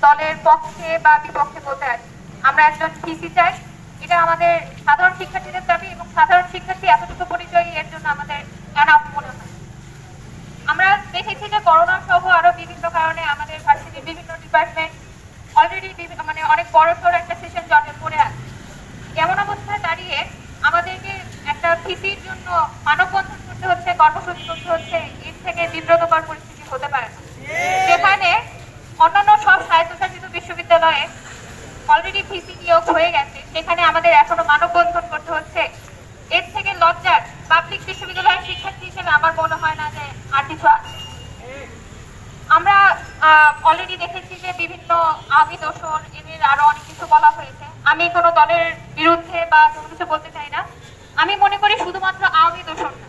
দলের পক্ষে বা বিপক্ষে বলতে আছি। আমরা একজন ভিসি চাই, এটা আমাদের সাধারণ শিক্ষার্থীদের দাবি, এবং সাধারণ শিক্ষার্থী এতটুকু পরিচয় এর জন্য আমাদের এনাফ মনে হয়। আমরা দেখেছি যে করোনা সহ আরো বিভিন্ন কারণে আমাদের ভার্সিটির বিভিন্ন ডিপার্টমেন্ট অলরেডি মানে অনেক বড় সড় একটা সেশন জটে পড়ে আছে। এমন অবস্থায় দাঁড়িয়ে আমাদেরকে একটা ভিসির জন্য মানববন্ধন করতে হচ্ছে, কর্মসূচি করতে হচ্ছে, এর থেকে বিব্রতকর পরিস্থিতি হতে পারে না। সেখানে অন্যান্য সব স্বায়ত্তশাসিত বিশ্ববিদ্যালয়ে অলরেডি ভিসি নিয়োগ হয়ে গেছে, সেখানে আমাদের এখনো মানববন্ধন করতে হচ্ছে। এর থেকে লজ্জার পাবলিক বিশ্ববিদ্যালয়ের শিক্ষার্থী হিসেবে আমার মনে হয় না যে আর কিছু আছে। আমরা অলরেডি দেখেছি যে বিভিন্ন আওয়ামী দোষর এদের আরো অনেক কিছু বলা হয়েছে। আমি কোনো দলের বিরুদ্ধে বা কোনো কিছু বলতে চাই না। আমি মনে করি শুধুমাত্র আওয়ামী দোষর না,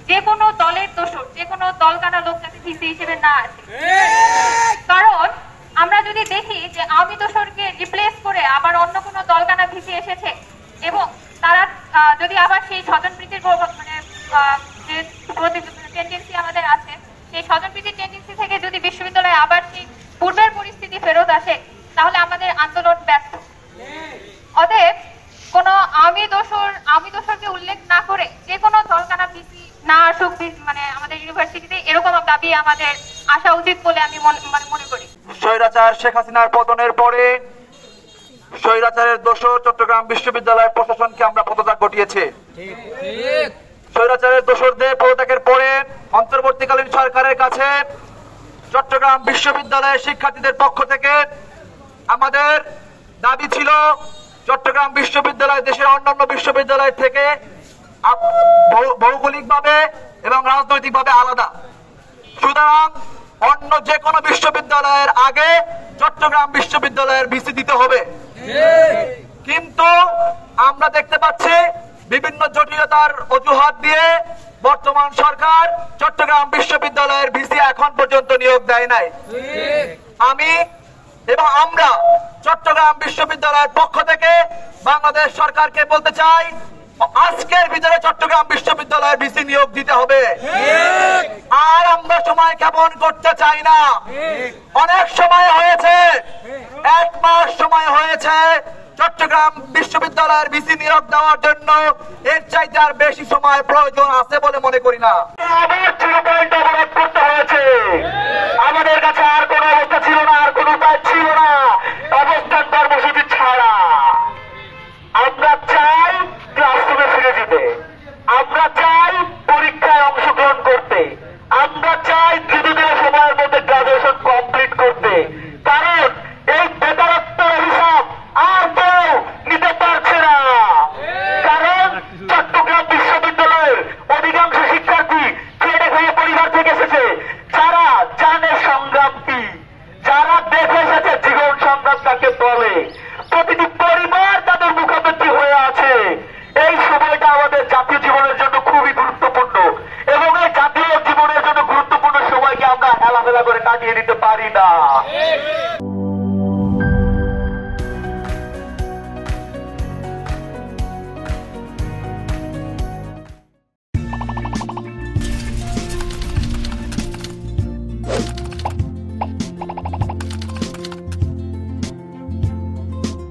যে কোনো দলের দোষর, যে কোনো দলকানা লোক যাতে ভিসি হিসেবে না আসে। কারণ আমরা যদি দেখি যে আওয়ামী দোষরকে রিপ্লেস করে আবার অন্য কোনো দলকানা ভিসি এসেছে, এবং তারা যদি আবার সেই স্বজনপ্রীতির মানে যে টেন্ডেন্সি আমাদের আছে, সেই স্বজনপ্রীতির টেন্ডেন্সি থেকে যদি বিশ্ববিদ্যালয়ে আবার সেই পূর্বের পরিস্থিতি ফেরত আসে, তাহলে আমাদের আন্দোলন ব্যর্থ। অতএব কোন আওয়ামী দোষরকে উল্লেখ না করে যে কোনো দলকানা ভিসি না আসুক মানে আমাদের ইউনিভার্সিটিতে, এরকম দাবি আমাদের আসা উচিত বলে আমি মনে করি। স্বৈরাচার শেখ হাসিনার পতনের পরে স্বৈরাচারের দোষর চট্টগ্রাম বিশ্ববিদ্যালয়ের প্রশাসনকে আমরা পদত্যাগ ঘটিয়েছে। স্বৈরাচারের দোষরদের পদত্যাগের পরে অন্তর্বর্তীকালীন সরকারের কাছে চট্টগ্রাম বিশ্ববিদ্যালয়ের শিক্ষার্থীদের পক্ষ থেকে আমাদের দাবি ছিল চট্টগ্রাম বিশ্ববিদ্যালয় দেশের অন্যান্য বিশ্ববিদ্যালয় থেকে ভৌগোলিকভাবে এবং রাজনৈতিকভাবে আলাদা। সুতরাং অন্য যে কোনো বিশ্ববিদ্যালয়ের আগে চট্টগ্রাম বিশ্ববিদ্যালয়ের ভিসি দিতে হবে। কিন্তু আমরা দেখতে পাচ্ছি বিভিন্ন জটিলতার অজুহাত দিয়ে বর্তমান সরকার চট্টগ্রাম বিশ্ববিদ্যালয়ের ভিসি এখন পর্যন্ত নিয়োগ দেয় নাই। আমি এবং আমরা চট্টগ্রাম বিশ্ববিদ্যালয়ের পক্ষ থেকে বাংলাদেশ সরকারকে বলতে চাই, আজকের ভিতরে চট্টগ্রাম বিশ্ববিদ্যালয়ের ভিসি নিয়োগ দিতে হবে। আর আমরা সময় ক্ষেপণ করতে চাই না। অনেক সময় হয়েছে, 1 মাস সময় হয়েছে চট্টগ্রাম বিশ্ববিদ্যালয়ের ভিসি নিয়োগ দেওয়ার জন্য। এর চাইতে আর বেশি সময় প্রয়োজন আছে বলে মনে করি না। আমাদের কাছে আর